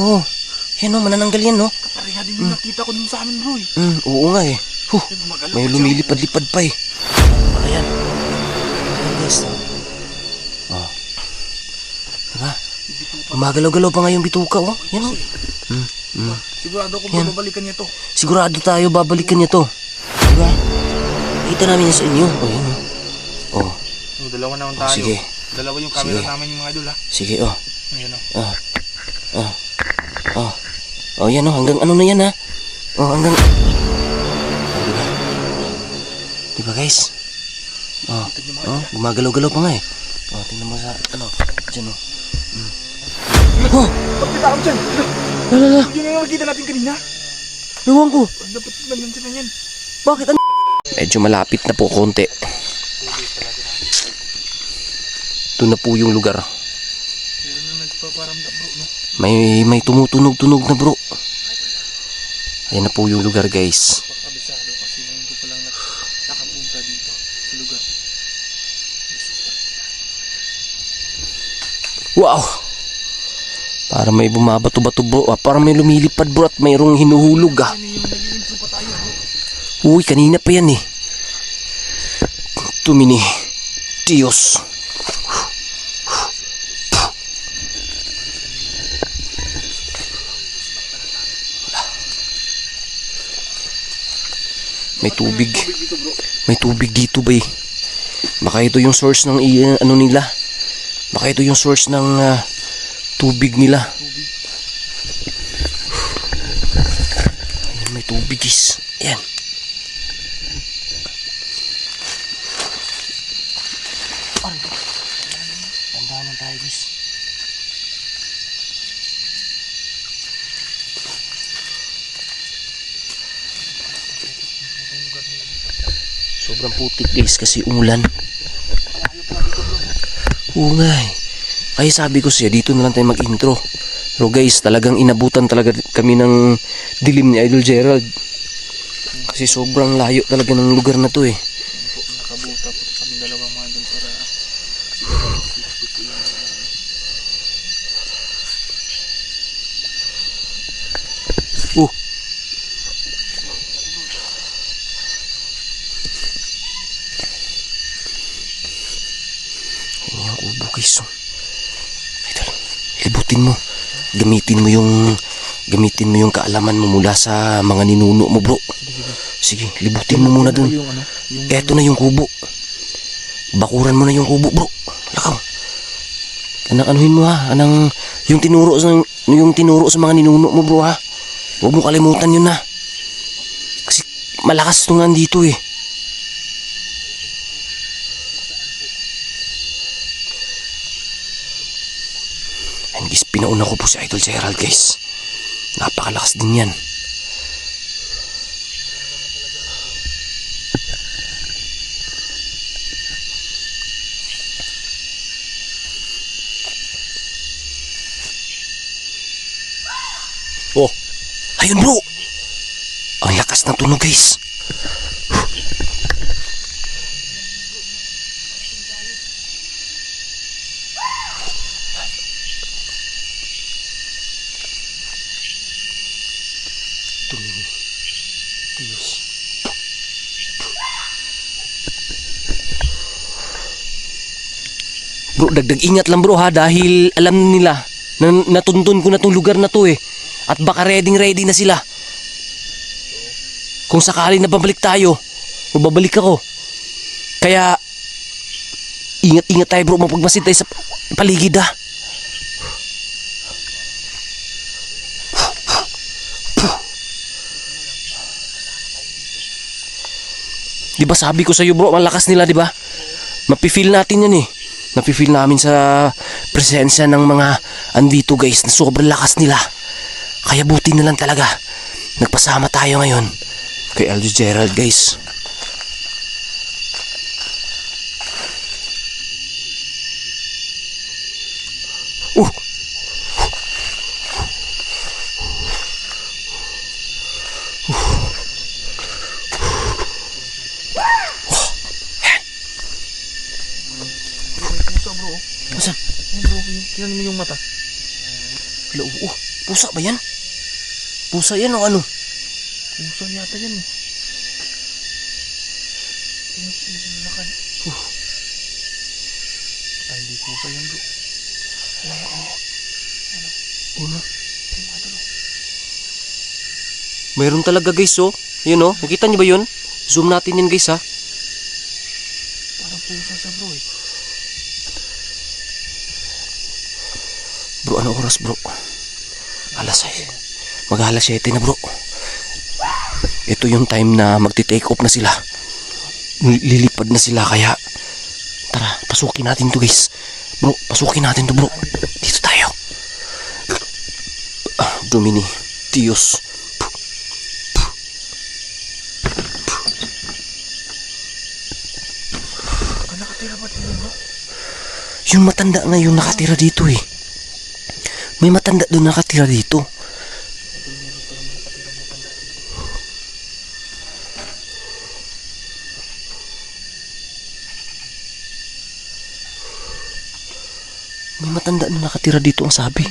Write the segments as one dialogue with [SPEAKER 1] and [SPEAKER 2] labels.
[SPEAKER 1] Oo. Yan o, manananggal yan no.
[SPEAKER 2] Pareha din yung nakita ko dun sa amin bro eh.
[SPEAKER 1] Oo nga eh. May lumilipad-lipad pa eh. Ayan. Ayan guys. Oh. Diba? Gumagalaw-galaw pa nga yung bituka oh. Yan o.
[SPEAKER 2] Sigurado ko babalikan niya to.
[SPEAKER 1] Sigurado tayo babalikan niya to. Diba? Kita namin yan sa inyo. O yan o. Oh.
[SPEAKER 2] Dalawa naman tayo.
[SPEAKER 1] Sige.
[SPEAKER 2] Dalawa yung camera namin yung mga idol ha.
[SPEAKER 1] Sige oh.
[SPEAKER 2] Ayan o.
[SPEAKER 1] Oh yan oh. Hanggang ano na yan ha. Oh hanggang. Diba? Diba guys? Gumagalaw-galaw pa nga eh. Tingnan mo sa ano. Diyan oh.
[SPEAKER 2] Pagkita ako dyan.
[SPEAKER 1] Lala.
[SPEAKER 2] Yun yung nakikita natin kanina.
[SPEAKER 1] Ewan ko.
[SPEAKER 2] Dapat nandyan na yan.
[SPEAKER 1] Bakit ano? Medyo malapit na po konti. Ito na po yung lugar.
[SPEAKER 2] Meron na nagpaparamdam bro no?
[SPEAKER 1] May tumutunog-tunog na bro. Ayan na po yung lugar guys.
[SPEAKER 2] Kabisado kasi ngayon ko palang nakapunta dito sa lugar.
[SPEAKER 1] Wow! Para may bumabato-bato bro. Para may lumilipad bro at mayroong hinuhulog ah.
[SPEAKER 2] Ano yung nag-iintro pa tayo bro?
[SPEAKER 1] Uy, kanina pa yan eh. Tumini. Diyos. May tubig. May tubig dito ba eh. Baka ito yung source ng ano nila. Baka ito yung source ng tubig nila. Ayan, may tubig guys. Ayan. Tandaan tayo guys. Sobrang putik guys kasi umulan. Oo nga eh. Kaya sabi ko siya dito na lang tayo mag-intro. Pero guys talagang inabutan talaga kami ng dilim ni Idol Gerald. Kasi sobrang layo talaga ng lugar na to eh.
[SPEAKER 2] Nakabuta po kami dalawang mga doon para
[SPEAKER 1] Yan yung kubo guys. Idol, libutin mo. Gamitin mo yung kaalaman mo mula sa mga ninuno mo bro. Sige, libutin mo muna dun. Eto na yung kubo. Bakuran mo na yung kubo bro. Lakaw. Anuhin mo ha. Yung tinuro sa mga ninuno mo bro ha. Huwag mo kalimutan yun ha. Kasi malakas nung nandito eh. And guys, pinauna ko po si Idol Gerald guys. Napakalakas din yan. Oh, ayun bro. Ang lakas ng tunog guys. Tumini. Diyos. Bro, dagdag ingat lang bro ha dahil alam nila na natuntun ko na tong lugar na to eh. At baka ready na sila. Kung sakali na babalik tayo, o babalik ako. Kaya ingat-ingat tayo bro, mapagmasid tayo sa paligid ha. Diba sabi ko sa iyo bro, ang lakas nila diba? Mapifeel natin yan eh. Napifeel namin sa presensya ng mga andito guys na sobrang lakas nila. Kaya buti na lang talaga nagpasama tayo ngayon kay Idol Gerald guys.
[SPEAKER 2] bro.
[SPEAKER 1] Saan?
[SPEAKER 2] Bro, tingnan mo yung mata.
[SPEAKER 1] Hala, Pusa ba yan? Pusa yan o ano?
[SPEAKER 2] Pusa yata yan. Tinulakan. Ay, hindi pusa yan bro.
[SPEAKER 1] Ano? Mayroon talaga guys oh. Yun oh, nakita niyo ba yun? Zoom natin yun guys ha.
[SPEAKER 2] Parang pusa siya bro eh.
[SPEAKER 1] Bro, ano oras bro? Alas 6. Mag-alas 7 na bro. Ito yung time na magti-take off na sila. Lilipad na sila kaya tara, pasukin natin to guys. Bro, pasukin natin to bro. Dito tayo. Domini, Diyos.
[SPEAKER 2] Nakatira ba dito bro?
[SPEAKER 1] Yung matanda nga yung nakatira dito eh. May matanda doon nakatira dito. May matanda na nakatira dito ang sabi.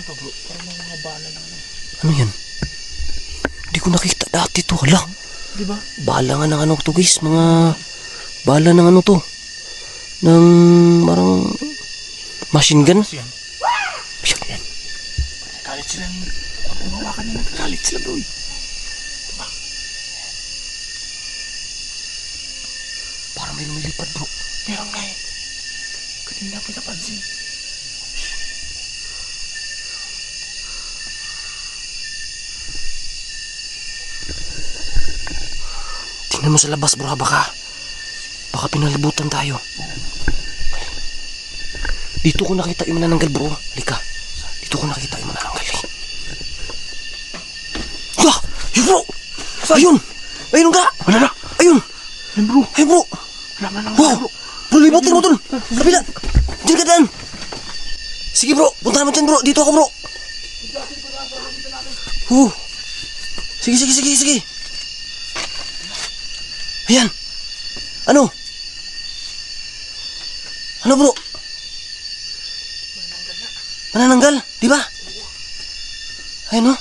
[SPEAKER 1] Ano yan? Hindi ko nakita dati to. Hala.
[SPEAKER 2] Diba?
[SPEAKER 1] Bala nga ng ano to guys. Mga bala ng ano to. Ng parang machine gun.
[SPEAKER 2] Yan.
[SPEAKER 1] Yan.
[SPEAKER 2] Galit sila. Pag umawakan nila, galit sila bro eh. Diba?
[SPEAKER 1] Parang may lumilipad bro.
[SPEAKER 2] Meron nga eh. Kanina pa napansin.
[SPEAKER 1] Tingnan mo sa labas bro, baka pinalibutan tayo. Dito ko nakita yung manananggal bro. Halika. Dito ko nakita yung manananggal eh. Ah! Yun bro! Ayun! Ayun nga!
[SPEAKER 2] Wala na!
[SPEAKER 1] Ayun!
[SPEAKER 2] Ayun bro!
[SPEAKER 1] Ayun bro!
[SPEAKER 2] Wala na lang
[SPEAKER 1] Wow!
[SPEAKER 2] bro!
[SPEAKER 1] Bro, libutin mo dun! Kabila! Diyan ka daan! Sige bro, puntahan mo dyan bro. Dito ako bro. Sige, sige, sige, sige. Ayan. Ano? Ano bro? Manananggal, di ba? Ayan o.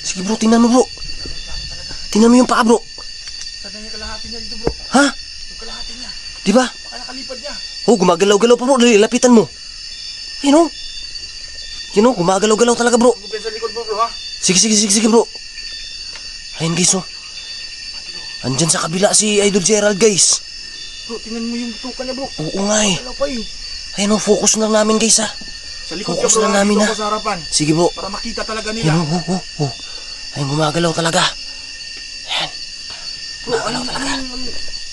[SPEAKER 1] Sige bro, tingnan mo bro. Tingnan mo yung paa bro.
[SPEAKER 2] Sana yung kalahati niya dito bro.
[SPEAKER 1] Ha?
[SPEAKER 2] Yung kalahati niya.
[SPEAKER 1] Di ba?
[SPEAKER 2] Baka nakalipad niya.
[SPEAKER 1] Oh, gumagalaw-galaw pa bro. Dali, lapitan mo. Ayan o. Yun o, gumagalaw-galaw talaga bro.
[SPEAKER 2] Gupin sa likod mo bro ha.
[SPEAKER 1] Sige, sige, sige, sige bro. Ayan guys oh. Andyan sa kabila si Idol Gerald guys.
[SPEAKER 2] Bro, tingnan mo yung tuka niya bro.
[SPEAKER 1] Oo nga eh.
[SPEAKER 2] Wala pa eh.
[SPEAKER 1] Ayan o, focus lang namin guys ha.
[SPEAKER 2] Sa likod
[SPEAKER 1] Focus
[SPEAKER 2] ka bro.
[SPEAKER 1] lang namin,
[SPEAKER 2] Dito
[SPEAKER 1] ha?
[SPEAKER 2] ko sa harapan.
[SPEAKER 1] Sige bro.
[SPEAKER 2] Para makita talaga
[SPEAKER 1] Ayan
[SPEAKER 2] nila.
[SPEAKER 1] o. Ayan, gumagalaw talaga. Ayan.
[SPEAKER 2] Bro, anong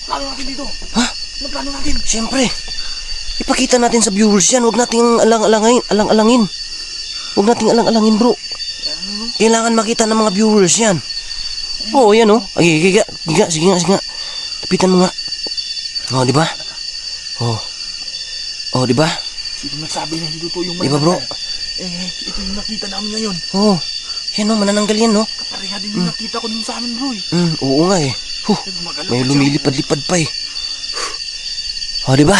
[SPEAKER 2] plano natin dito?
[SPEAKER 1] Ha?
[SPEAKER 2] Anong plano natin?
[SPEAKER 1] Siyempre. Ipakita natin sa viewers yan. Huwag nating alang-alangin. Huwag nating alang-alangin bro. Kailangan makita ng mga viewers yan. Oo, yan oh. Ay, sige nga. Lapitan mo nga. Oh, di ba? Oh, di ba?
[SPEAKER 2] Sino nagsabi na dito yung
[SPEAKER 1] Di ba bro?
[SPEAKER 2] Ito yung nakita namin ngayon.
[SPEAKER 1] Oh. Yan oh, manananggal yan no.
[SPEAKER 2] Kapareha din yung nakita ko dun sa amin bro eh.
[SPEAKER 1] Oo nga eh.
[SPEAKER 2] Gumagalaw
[SPEAKER 1] May
[SPEAKER 2] pa siya.
[SPEAKER 1] lumilipad-lipad pa eh. Oh, di ba?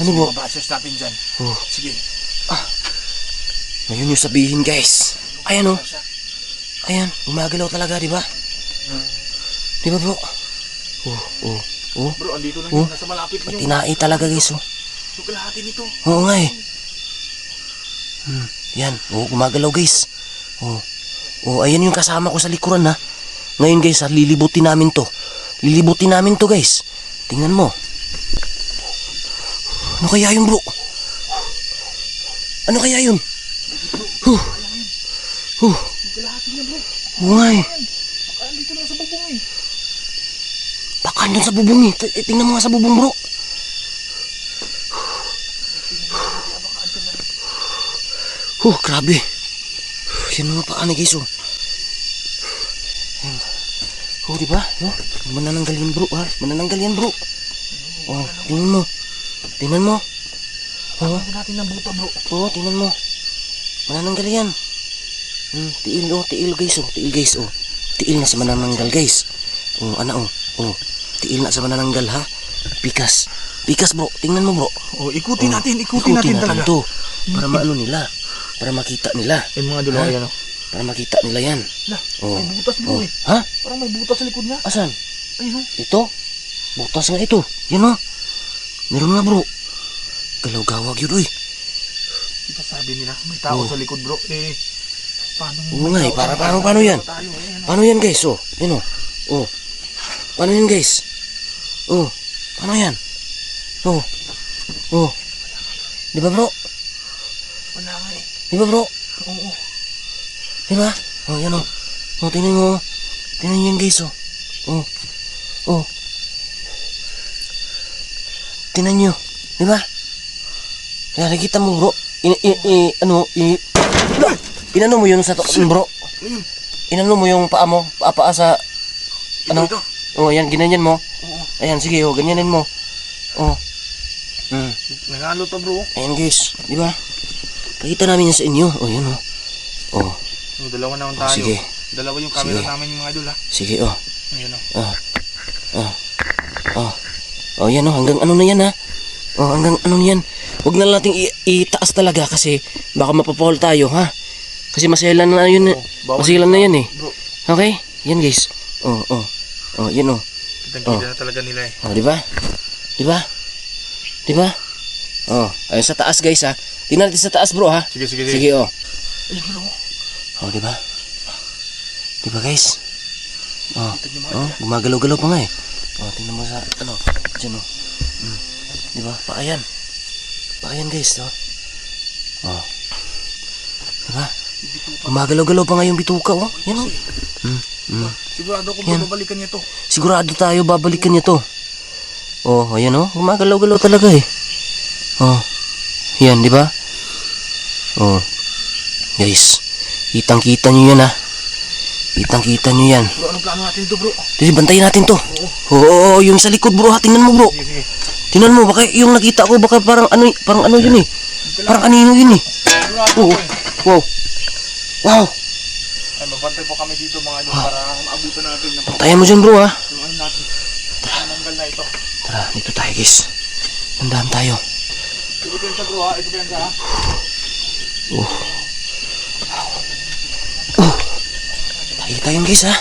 [SPEAKER 1] Ano bro?
[SPEAKER 2] Mga bashers natin dyan.
[SPEAKER 1] Oh.
[SPEAKER 2] Sige.
[SPEAKER 1] Ngayon yung sabihin guys. Ayan oh. Ayan, gumagalaw talaga, di ba? Di ba bro? Oh.
[SPEAKER 2] Bro, andito lang
[SPEAKER 1] Oh.
[SPEAKER 2] yun. Nasa malapit yung
[SPEAKER 1] Tinai talaga guys oh.
[SPEAKER 2] kalahati nito.
[SPEAKER 1] Oo nga eh. Yan, gumagalaw guys. Ayan yung kasama ko sa likuran ha. Ngayon guys ha, lilibutin namin to. Guys. Tingnan mo. Ano kaya yun bro? Ano kaya yun?
[SPEAKER 2] Kalahati niya bro.
[SPEAKER 1] Oo nga eh.
[SPEAKER 2] Baka andito lang sa bubong eh.
[SPEAKER 1] Baka andun sa bubong eh. Tingnan mo nga sa bubong bro. Grabe. Yan mga paa na guys oh. Ayan. Di ba? Manananggal yan bro ha. Manananggal yan bro. Tingnan mo. Tingnan mo.
[SPEAKER 2] Tingnan natin ng buta bro.
[SPEAKER 1] Tingnan mo. Manananggal yan. Tiil guys oh. Tiil guys oh. Tiil na sa manananggal guys. Tiil na sa manananggal ha. Pikas bro. Tingnan mo bro.
[SPEAKER 2] Ikutin natin talaga.
[SPEAKER 1] To. Para maano nila. Para makita nila.
[SPEAKER 2] Yung mga dalawa
[SPEAKER 1] Ha?
[SPEAKER 2] yan, oh.
[SPEAKER 1] Para makita nila yan.
[SPEAKER 2] Lah,
[SPEAKER 1] Oh.
[SPEAKER 2] may butas bro
[SPEAKER 1] Oh.
[SPEAKER 2] eh.
[SPEAKER 1] Ha?
[SPEAKER 2] Parang may butas sa likod niya.
[SPEAKER 1] Asan?
[SPEAKER 2] Ayun oh.
[SPEAKER 1] Ito? Butas nga ito. Yan o. Meron nga bro. Galaw-gawag yun uy.
[SPEAKER 2] Diba sabi nila, may tao
[SPEAKER 1] Oh.
[SPEAKER 2] sa likod bro. Eh, paano?
[SPEAKER 1] Oo nga eh. Paano yan?
[SPEAKER 2] Tayo, eh, ano?
[SPEAKER 1] Paano yan guys? Oh. Yan o. Oh. Paano yan guys? Oh. Paano yan? Oh. Oh. Di ba bro?
[SPEAKER 2] Wala nga eh.
[SPEAKER 1] Di ba bro?
[SPEAKER 2] Oo.
[SPEAKER 1] Di ba? Oh yan o. Oh tingnan mo. Tingnan nyo yan guys oh. Oh. Oh. Tingnan nyo. Di ba? Nakikita mo bro. Inano mo yun sa bro?
[SPEAKER 2] Ayun.
[SPEAKER 1] Inano mo yung paa mo? Paa sa ano?
[SPEAKER 2] Ito.
[SPEAKER 1] Oh, yan ginanyan mo.
[SPEAKER 2] Oo.
[SPEAKER 1] Ayan, sige, oh, ganyanin mo. Oh.
[SPEAKER 2] Nangalo to bro.
[SPEAKER 1] Ayan guys, di ba? Pakita namin yan sa inyo. Oh, yan oh. Oh,
[SPEAKER 2] Oh, dalawa naman
[SPEAKER 1] oh
[SPEAKER 2] tayo.
[SPEAKER 1] sige.
[SPEAKER 2] Dalawa yung camera
[SPEAKER 1] Sige.
[SPEAKER 2] namin yung mga idol ha.
[SPEAKER 1] Sige, oh.
[SPEAKER 2] Ayun oh.
[SPEAKER 1] Oh. Oh. Oh. Oh, yan oh, hanggang ano na yan ha. Oh, hanggang ano na yan. Huwag na lang nating itaas talaga kasi baka mapapahol tayo ha. Kasi maselan na yun.
[SPEAKER 2] Bawal
[SPEAKER 1] Maselan na yan eh.
[SPEAKER 2] Bro,
[SPEAKER 1] Okay? Yan guys. Oh, oh. Oh, yan oh.
[SPEAKER 2] kitang-kita na talaga nila eh.
[SPEAKER 1] Oh, di ba? Di ba? Di ba? Oh, ayun sa taas guys ha. Tingnan natin sa taas bro ha.
[SPEAKER 2] Sige.
[SPEAKER 1] Sige oh.
[SPEAKER 2] Ayun bro.
[SPEAKER 1] Oh, di ba? Di ba guys? Oh,
[SPEAKER 2] Kita niyo mga
[SPEAKER 1] oh, gumagalaw-galaw pa nga eh. Oh, tingnan mo sa ano, diyan oh. Di ba? Paayan. Paayan guys, no? Oh. Di ba? Gumagalaw-galaw pa nga yung bituka oh. Yan oh.
[SPEAKER 2] Sigurado ko
[SPEAKER 1] Yan.
[SPEAKER 2] babalikan niya to.
[SPEAKER 1] Sigurado tayo babalikan niya to. Oh, ayan oh. Gumagalaw-galaw talaga eh. Oh. Yan, di ba? Oh. Guys, kitang-kita nyo yan ha. Kitang-kita nyo yan.
[SPEAKER 2] Bro, anong plano natin dito bro?
[SPEAKER 1] Kasi bantayin natin to. Oo, yung sa likod bro ha. Tingnan mo bro.
[SPEAKER 2] Sige.
[SPEAKER 1] Tingnan mo, baka yung nakita ko baka parang ano yun eh. Parang anino yun eh.
[SPEAKER 2] Sigurado
[SPEAKER 1] Oo.
[SPEAKER 2] ko eh.
[SPEAKER 1] Wow. Wow.
[SPEAKER 2] Ay, mabantay po kami dito mga idol para maabutan natin ng
[SPEAKER 1] Bantayan mo dyan bro ha.
[SPEAKER 2] yung ano natin. Ang nanggal na ito.
[SPEAKER 1] Tara, dito tayo guys. Tandaan tayo.
[SPEAKER 2] Ito pensa bro ha. Ito pensa ha.
[SPEAKER 1] Nakikita yun guys ha.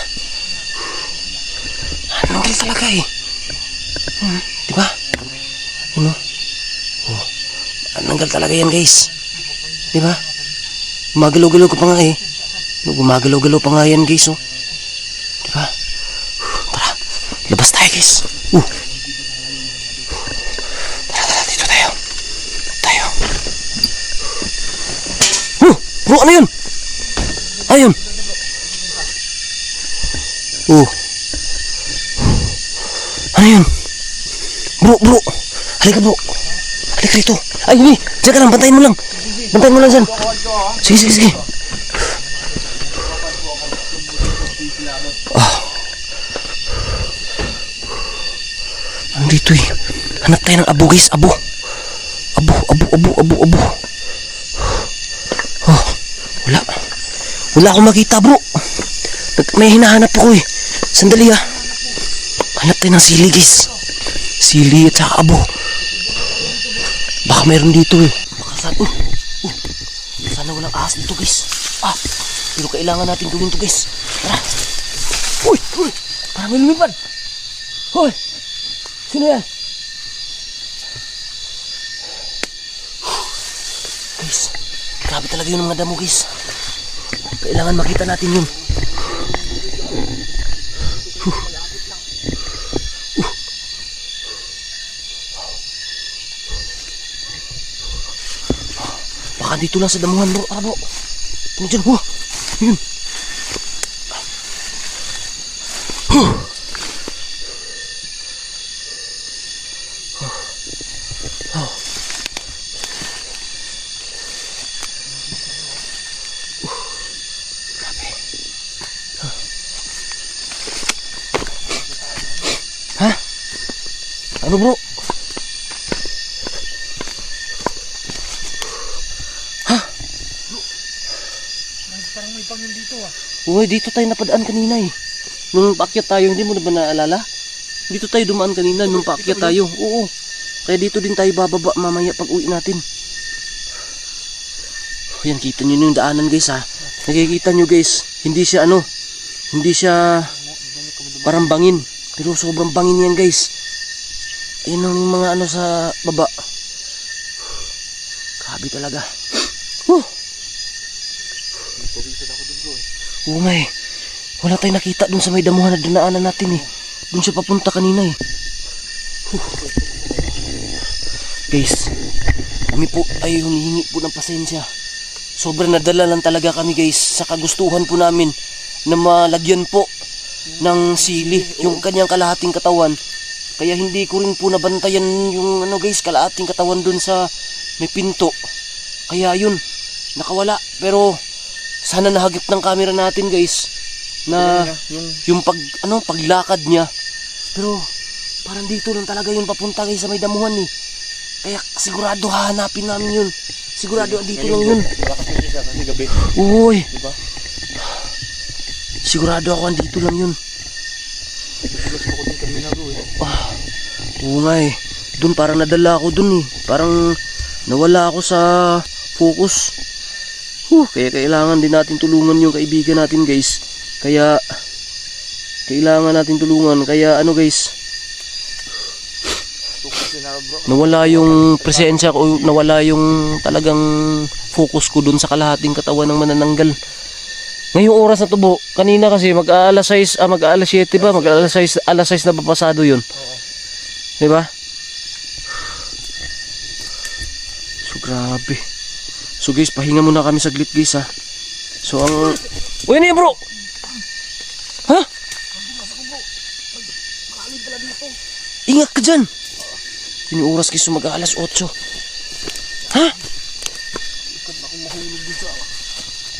[SPEAKER 1] Ananggal talaga eh. Diba? Ano? Oh. Ananggal talaga yan guys. Diba? Gumagalaw-galaw ko pa nga eh. Gumagalaw-galaw pa nga yan guys oh. Diba? Tara. Labas tayo guys. Tara, dito tayo. Tayo. Bro, ano yun? Ayun. Ano yun? Bro. Halika bro. Halika rito. Ay, hindi. Diyan ka lang. Bantayin mo lang. Bantayin mo lang dyan. Sige. Nandito eh. Hanap tayo ng abo guys. Abo. Oh, wala. Wala akong makita bro. May hinahanap ako eh. Sandali ah. Hanap tayo ng sili guys. Sili at saka abo. Baka meron dito eh. Baka sana walang ahas dito guys. Pero kailangan natin gawin to guys. Tara. Uy. Parang may lumipad. Hoy. Sino yan? Guys. Grabe talaga yun ang mga damo guys. Kailangan makita natin yun. Baka dito lang sa damuhan bro. Tara bro. Ano dyan? Yun. Ha? Ano bro?
[SPEAKER 2] Parang may pangin dito ah.
[SPEAKER 1] Uy, dito tayo napadaan kanina eh. Nung paakyat tayo, hindi mo na ba naalala? Dito tayo dumaan kanina nung paakyat tayo. Oo. Kaya dito din tayo bababa mamaya pag uwi natin. Yan, kita nyo yung daanan guys ha. Nakikita nyo guys, hindi siya parang bangin. Pero sobrang bangin yan guys. Ayun ang mga ano sa baba. Grabe talaga. Oo nga eh. Wala tayong nakita dun sa may damuhan na dinaanan natin eh. Dun siya papunta kanina eh. Guys, kami po ay humihingi po ng pasensya. Sobrang nadala lang talaga kami guys sa kagustuhan po namin na malagyan po ng sili yung kanyang kalahating katawan. Kaya hindi ko rin po nabantayan yung ano guys, kalahating katawan dun sa may pinto. Kaya yun, nakawala. Pero sana nahagip ng camera natin guys na yung paglakad niya. Pero parang dito lang talaga yun papunta guys sa may damuhan eh. Kaya sigurado hahanapin namin yun. Sigurado dito lang yun. Uy.
[SPEAKER 2] Diba?
[SPEAKER 1] Sigurado ako andito lang yun. Oo nga eh. Doon parang nadala ako dun eh. Parang nawala ako sa focus. Kaya kailangan din natin tulungan yung kaibigan natin guys. Kaya kailangan natin tulungan. Kaya ano guys, nawala yung presensya ko, nawala yung talagang focus ko dun sa kalahating katawan ng manananggal. Ngayong oras na tubo, kanina kasi mag-aalas 6, mag-aalas 7 ba? Mag-aalas 6, alas 6 na papasado yun. Diba? So grabe. So guys, pahinga muna kami saglit guys ha. So ang... Uy, ano yan bro? Ha? Ingat ka dyan. Yun yung oras guys, so mag-aalas 8. Ha?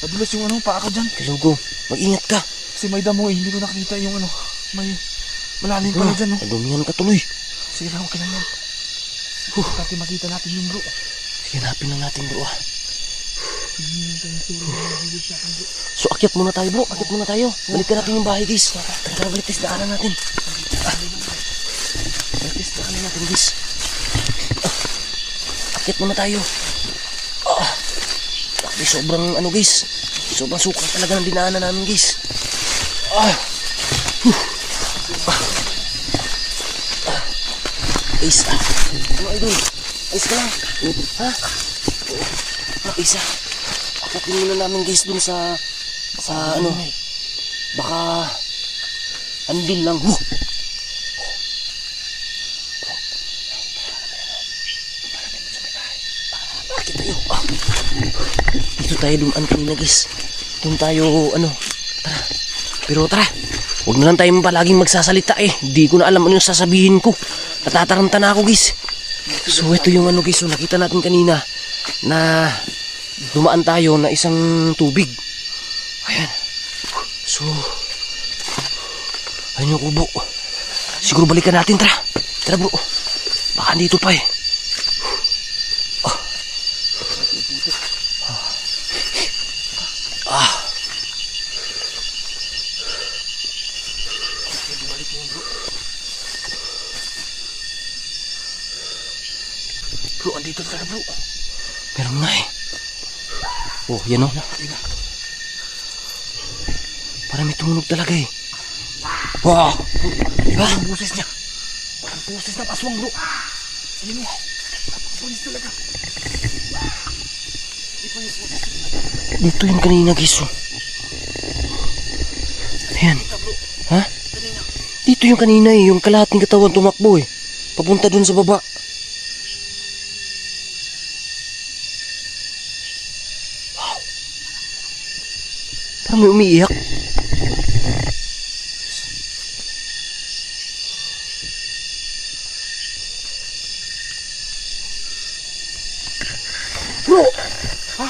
[SPEAKER 2] Nadulas yung ano, paa ko dyan.
[SPEAKER 1] Kalugo, mag-ingat ka.
[SPEAKER 2] Kasi may damo eh, hindi ko nakita yung ano. May malalim pala dyan, no?
[SPEAKER 1] Nadumihan ka tuloy.
[SPEAKER 2] Sige lang, okay lang yan. Dati makita natin yung bro.
[SPEAKER 1] Sige, hanapin lang natin bro ah. So akyat muna tayo bro, akyat muna tayo. Balikan natin yung bahay guys. Tara, balitis daanan natin. Balitis daanan natin guys. Akyat muna tayo. Grabe, sobrang ano guys. Sobrang suka talaga ng dinaanan namin guys. Guys, ano idol? Ayos ka lang? Ha? Isa. Akyatin muna namin guys dun sa ano. Baka andun lang. Bakit tayo? Dito tayo dumaan kanina guys. Doon tayo ano. Tara. Pero tara. Huwag na lang tayo palaging magsasalita eh. Hindi ko na alam ano yung sasabihin ko. Natataranta na ako guys. So ito yung ano guys. So nakita natin kanina na dumaan tayo na isang tubig. Ayan. So ayun yung kubo. Siguro balikan natin. Tara. Tara bro. Baka dito pa eh. Bro, andito talaga bro. Meron nga eh. Oh, yan o. Parang may tumunog talaga eh. Wow! Diba?
[SPEAKER 2] Ang boses niya. Ang boses ng aswang bro. Ayun mo. Napakabulis talaga.
[SPEAKER 1] Dito yung kanina guys oh. Ayan. Ha? Dito yung kanina eh. Yung kalahating katawan tumakbo eh. Papunta dun sa baba. Parang may umiiyak.
[SPEAKER 2] Bro! Ha?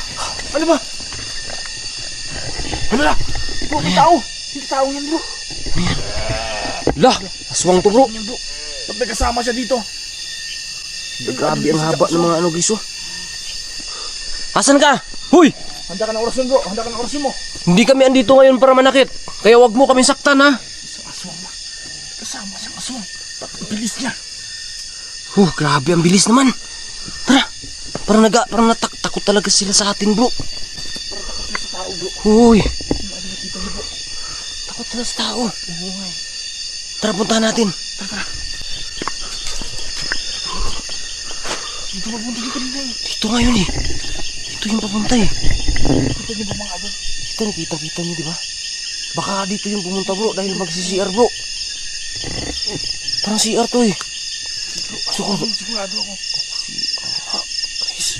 [SPEAKER 2] Ano ba? Ano na? Bro, may tao. Hindi tao yan bro.
[SPEAKER 1] Ayan. Lah! Aswang to bro.
[SPEAKER 2] Yan bro. Ba't may kasama siya dito?
[SPEAKER 1] Grabe ang haba ng mga ano guys oh. Asan ka? Huy!
[SPEAKER 2] Handa ka ng orasyon bro. Handa ka ng orasyon mo.
[SPEAKER 1] Hindi kami andito ngayon para manakit. Kaya wag mo kami saktan ha.
[SPEAKER 2] Isang aswang ba? Kasama siyang aswang. Ang bilis niya.
[SPEAKER 1] Grabe ang bilis naman. Tara. Parang natakot takot talaga sila sa atin, bro.
[SPEAKER 2] Takot sila sa tao, bro.
[SPEAKER 1] Uy,
[SPEAKER 2] Yung ano nakita niyo, bro.
[SPEAKER 1] takot sila sa tao.
[SPEAKER 2] Oo nga eh.
[SPEAKER 1] Tara, puntahan natin.
[SPEAKER 2] Tara. Dito mapunta siya kanina eh.
[SPEAKER 1] Dito nga yun eh. Dito yung papunta eh.
[SPEAKER 2] Kita niyo ba mga adon?
[SPEAKER 1] Kita niyo, di ba? Baka dito yung pumunta, bro, dahil magsi-CR, bro. Parang CR to eh.
[SPEAKER 2] Sigurado ako.
[SPEAKER 1] Guys.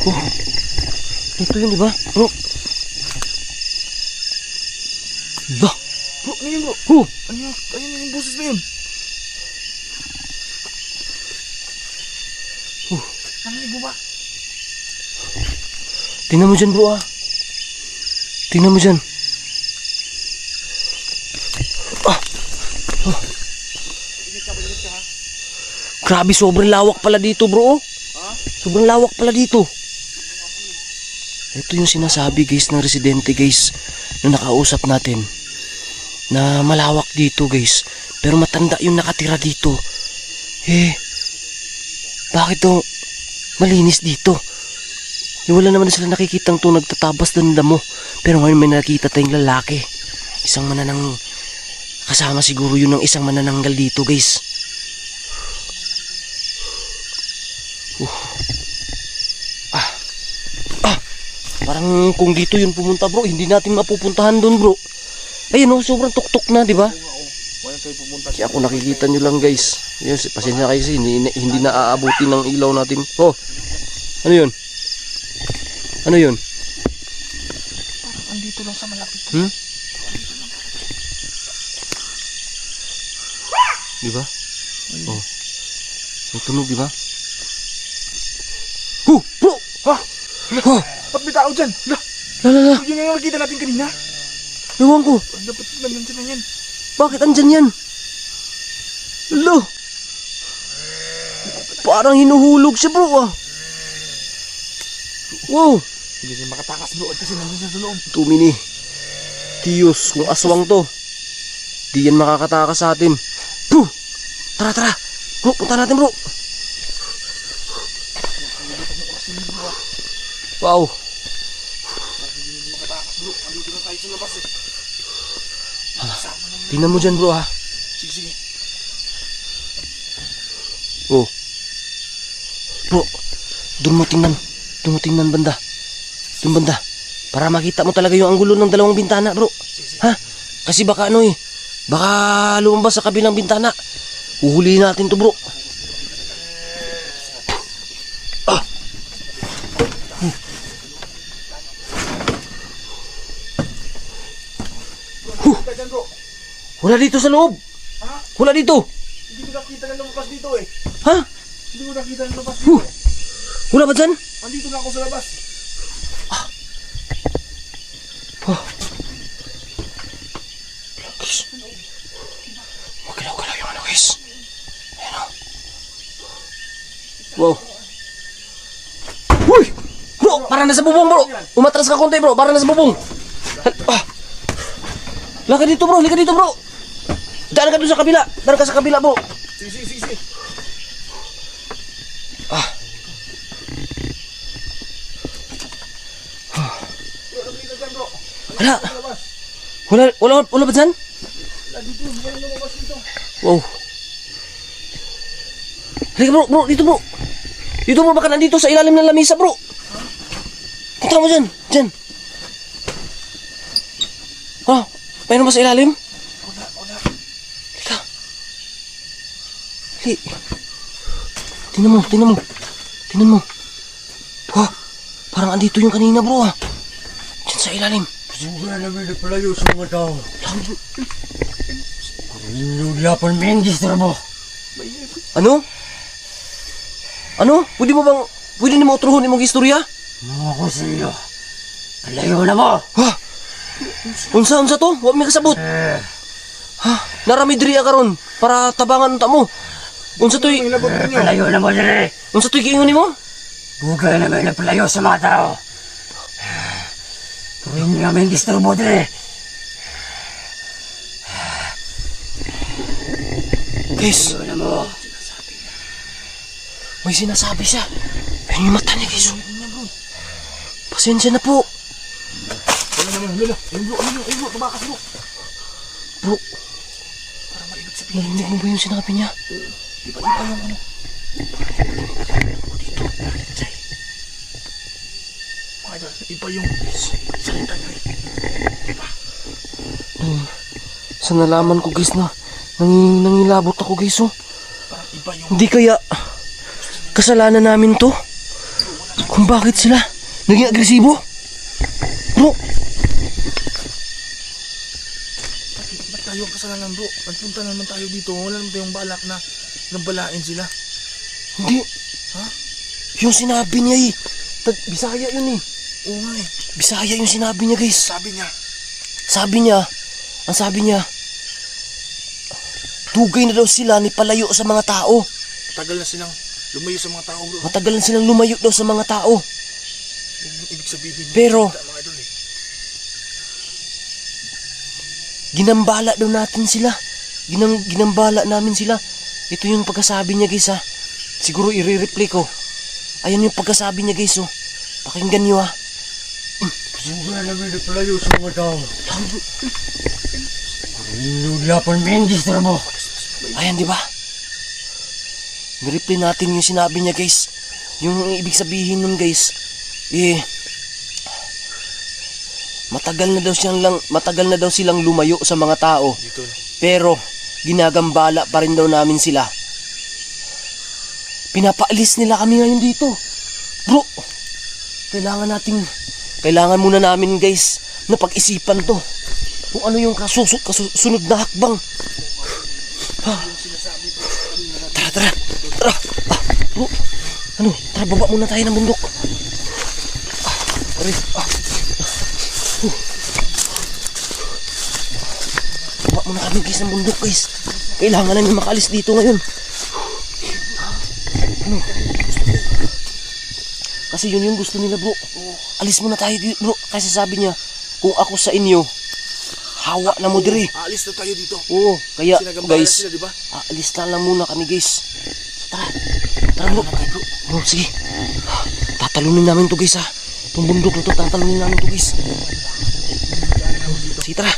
[SPEAKER 1] Oh. Dito yun, di ba? Bro. Bah.
[SPEAKER 2] Bro, ano yun, bro?
[SPEAKER 1] Oh.
[SPEAKER 2] Ano yung boses na yun? Narinig mo ba?
[SPEAKER 1] Tingnan mo dyan, bro, ah. Tingnan mo dyan. Ah. Oh.
[SPEAKER 2] Init ka ha?
[SPEAKER 1] Grabe, sobrang lawak pala dito, bro. Oh.
[SPEAKER 2] Ha?
[SPEAKER 1] Sobrang lawak pala dito. Ito yung sinasabi, guys, ng residente, guys, na nakausap natin. Na malawak dito, guys. Pero matanda yung nakatira dito. Eh, bakit to malinis dito? Eh, wala naman sila nakikitang to nagtatabas ng damo. Pero ngayon may nakita tayong lalaki. Isang mananang kasama siguro yun ng isang manananggal dito, guys. Parang kung dito yun pumunta, bro, hindi natin mapupuntahan doon, bro. Ayun, oh, sobrang tuktok na, di ba?
[SPEAKER 2] Wala tayo pumunta.
[SPEAKER 1] Kaya ako nakikita nyo lang, guys. Yes, pasensya kayo kasi hindi na aabuti ng ilaw natin. Oh, ano yun? Ano yun?
[SPEAKER 2] Parang andito lang sa malapit.
[SPEAKER 1] Hmm? Di ba? Oh. May tunog, di ba? Bro!
[SPEAKER 2] Ha?
[SPEAKER 1] Oh!
[SPEAKER 2] Ba't may tao dyan? La,
[SPEAKER 1] La.
[SPEAKER 2] yun yung nakita natin kanina.
[SPEAKER 1] Ewan ko.
[SPEAKER 2] Dapat nandyan na yan.
[SPEAKER 1] Bakit andyan yan? Lo! Parang hinuhulog siya, bro, ah. Wow!
[SPEAKER 2] Hindi rin makatakas, bro. Kasi nandyan siya sa loob.
[SPEAKER 1] Tumini. Tiyos, kung aswang to. Di yan makakatakas sa atin. Puh! Tara. Bro, punta natin, bro. Wow.
[SPEAKER 2] Makatakas, bro. Andito na tayo sa labas eh.
[SPEAKER 1] Tingnan mo dyan, bro, ha.
[SPEAKER 2] Sige.
[SPEAKER 1] Oh. Bro, doon mo tingnan banda. Doon banda. Para makita mo talaga yung anggulo ng dalawang bintana, bro. Ha? Kasi baka ano eh. Baka lumabas sa kabilang bintana. Uhulihin natin to, bro. Ah.
[SPEAKER 2] Kita dyan, bro.
[SPEAKER 1] Wala dito sa loob.
[SPEAKER 2] Ha?
[SPEAKER 1] Wala dito.
[SPEAKER 2] Hindi ko nakita na lumabas dito eh.
[SPEAKER 1] Ha?
[SPEAKER 2] Hindi ko nakita na lumabas dito eh.
[SPEAKER 1] Wala ba dyan?
[SPEAKER 2] Andito na ako sa labas.
[SPEAKER 1] Oh. Guys. Magalaw-galaw yung ano, guys. Ayan, oh. Wow. Uy! Bro, para na sa bubong, bro. Umatras ka konti, bro. Para na sa bubong. Ah. Laka dito, bro. Lika dito, bro. Daan ka doon sa kabila. Daan ka sa kabila, bro.
[SPEAKER 2] Sige.
[SPEAKER 1] Ah.
[SPEAKER 2] Bro, nakita dyan, bro.
[SPEAKER 1] Wala.
[SPEAKER 2] Sa labas.
[SPEAKER 1] Wala ba dyan?
[SPEAKER 2] Wala dito. Hindi na lumabas dito.
[SPEAKER 1] Wow. Halika, bro. Dito, bro. Dito, bro. Baka nandito sa ilalim ng lamisa, bro. Punta mo dyan. Dyan. Ah, mayroon ba sa ilalim?
[SPEAKER 2] Wala.
[SPEAKER 1] Halika. Tingnan mo. Wah, parang andito yung kanina, bro, ah. Diyan sa ilalim.
[SPEAKER 3] Siguro namin napalayo sa mga tao. Inuulapan mo yung disturbo.
[SPEAKER 1] Ano? Pwede ni mo utruhon imong istorya?
[SPEAKER 3] Mga ko sa iyo. Palayo na mo.
[SPEAKER 1] Ha? Unsa to? Wa mi kasabot. Ha? Naramidri karon para tabangan unta mo. Unsa toy?
[SPEAKER 3] Palayo na mo dire.
[SPEAKER 1] Unsa toy giingon nimo?
[SPEAKER 3] Bugay namin napalayo sa mga tao. Tuwing namin disturbo dire.
[SPEAKER 1] Guys,
[SPEAKER 3] Palayo na mo.
[SPEAKER 1] may sinasabi siya. Yan yung mata niya guys. Pasensya na po.
[SPEAKER 2] Wala naman, lala. Ayun bro, tumakas bro.
[SPEAKER 1] Bro,
[SPEAKER 2] Para maibig sabihin.
[SPEAKER 1] narinig mo ba yung sinabi niya?
[SPEAKER 2] Iba yung ano. Dito, Jay. Mga idol, iba yung salita niya eh.
[SPEAKER 1] Sa nalaman ko guys na nangilabot ako guys oh.
[SPEAKER 2] Parang iba yung...
[SPEAKER 1] Hindi kaya kasalanan namin to? Kung bakit sila naging agresibo? Bro,
[SPEAKER 2] Ba't tayo ang kasalanan bro? Nagpunta naman tayo dito. Wala naman tayong balak na nabalain sila.
[SPEAKER 1] hindi.
[SPEAKER 2] Ha?
[SPEAKER 1] Yung sinabi niya eh. Bisaya yun eh.
[SPEAKER 2] Oo nga eh.
[SPEAKER 1] Bisaya yung sinabi niya guys.
[SPEAKER 2] Sabi niya,
[SPEAKER 1] Ang sabi niya, dugay na daw sila ni palayo sa mga tao.
[SPEAKER 2] tagal na silang lumayo sa mga tao bro.
[SPEAKER 1] Matagal na silang lumayo daw sa mga tao.
[SPEAKER 2] Yung ibig sabihin niya.
[SPEAKER 1] Pero-
[SPEAKER 2] Mga idol eh.
[SPEAKER 1] Ginambala daw natin sila. Ginambala namin sila. Ito yung pagkasabi niya guys ha. Siguro i-replay ko. Ayan yung pagkasabi niya guys oh. Pakinggan niyo ha.
[SPEAKER 3] Suga na pinapalayo sa mga tao. Lulapan mendis na mo.
[SPEAKER 1] Ayan di ba? I-replay natin yung sinabi niya guys. Yung ibig sabihin nun guys. Matagal na daw silang lumayo sa mga tao.
[SPEAKER 2] Dito na.
[SPEAKER 1] Pero ginagambala pa rin daw namin sila. Pinapaalis nila kami ngayon dito. Bro, kailangan muna namin guys na pag-isipan to. Kung ano yung kasunod na hakbang. Ha. Tara. Bro, tara baba muna tayo ng bundok. Baba muna kami guys ng bundok guys. Kailangan namin makalis dito ngayon. Kasi yun yung gusto nila bro. Alis muna tayo dito bro. Kasi sabi niya, kung ako sa inyo, hawa na mo dire.
[SPEAKER 2] Aalis na tayo dito.
[SPEAKER 1] Oo, kaya
[SPEAKER 2] Sinagambala
[SPEAKER 1] guys,
[SPEAKER 2] sila, diba?
[SPEAKER 1] aalis na lang muna kami guys. Tara bro. Bro, sige. Tatalunin namin to guys ha. Itong bundok na to, tatalunin namin to guys. Sige tara.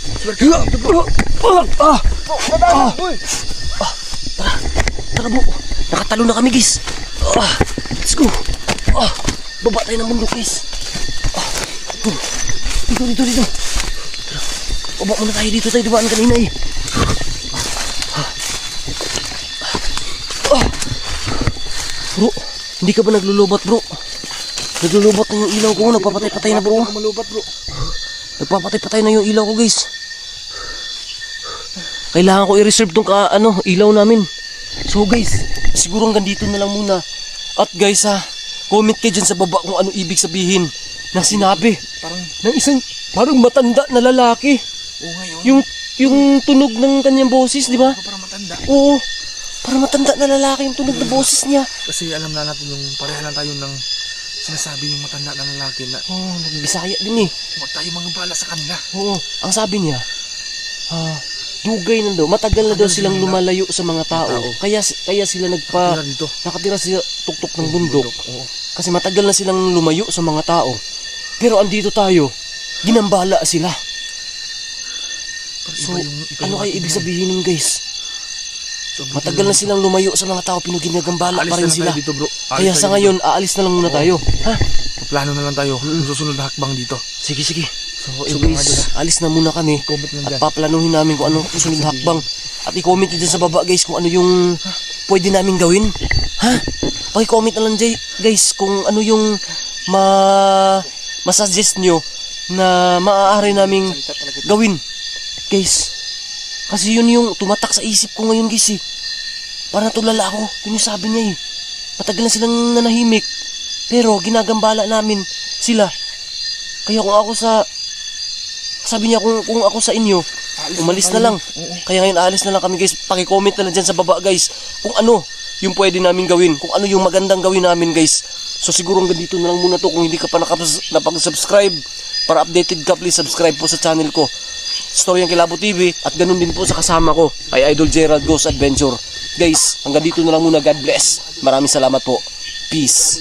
[SPEAKER 1] Tara bro. Nakatalo na kami guys. Let's go. Baba tayo ng bundok guys. Dito. Tara. Baba muna tayo dito. Tayo dibaan kanina eh. Bro, hindi ka ba naglulobot bro? Naglulobot na yung ilaw ko. Nagpapatay-patay na bro.
[SPEAKER 2] Malubat bro.
[SPEAKER 1] Nagpapatay-patay na yung ilaw ko guys. Kailangan ko i-reserve tong ilaw namin. So guys, siguro hanggang dito na lang muna. At guys comment kayo dyan sa baba kung ano ibig sabihin ng sinabi
[SPEAKER 2] Parang,
[SPEAKER 1] ng isang parang matanda na lalaki.
[SPEAKER 2] oo nga yun.
[SPEAKER 1] Yung tunog ng kanyang boses, di ba?
[SPEAKER 2] Parang matanda.
[SPEAKER 1] Oo. Parang matanda na lalaki yung tunog ng boses niya.
[SPEAKER 2] Kasi alam na natin yung pareha lang tayo ng sinasabi yung matanda na lalaki na
[SPEAKER 1] Oo, nagbisaya din eh.
[SPEAKER 2] huwag tayo mangambala sa kanila.
[SPEAKER 1] Oo, ang sabi niya, dugay na daw, matagal na daw silang lumalayo sa mga tao. Kaya sila
[SPEAKER 2] Tira dito.
[SPEAKER 1] nakatira sa tuktok ng bundok.
[SPEAKER 2] Oo.
[SPEAKER 1] Kasi matagal na silang lumayo sa mga tao. Pero andito tayo, ginambala sila. So, ano kaya ibig sabihin nun guys? Matagal na silang lumayo sa mga tao, pinuginagambala pa rin sila.
[SPEAKER 2] Dito, bro.
[SPEAKER 1] Kaya sa ngayon, aalis na lang muna tayo. Ha?
[SPEAKER 2] Plano na lang tayo. Yung susunod na hakbang dito.
[SPEAKER 1] Sige. So
[SPEAKER 2] ito mga idol,
[SPEAKER 1] guys, alis na muna kami.
[SPEAKER 2] Comment lang
[SPEAKER 1] At
[SPEAKER 2] dyan.
[SPEAKER 1] paplanuhin namin kung ano susunod na hakbang. At i-comment nyo dyan sa baba guys kung ano yung pwede namin gawin. Ha? Paki-comment na lang dyan guys kung ano yung masuggest nyo na maaari naming gawin. Guys, kasi yun yung tumatak sa isip ko ngayon guys eh. Parang natulala ako. Yun yung sabi niya eh. Matagal na silang nanahimik. Pero ginagambala namin sila. Kaya kung ako sabi niya kung ako sa inyo, umalis na lang. Kaya ngayon aalis na lang kami guys. Paki-comment na lang dyan sa baba guys kung ano yung pwede namin gawin. Kung ano yung magandang gawin namin guys. So siguro hanggang dito na lang muna to. Kung hindi ka pa napag-subscribe para updated ka, please subscribe po sa channel ko, Story ang Kilabo TV. At ganun din po sa kasama ko ay Idol Gerald Goes Adventure. Guys, hanggang dito na lang muna. God bless. Maraming salamat po. Peace.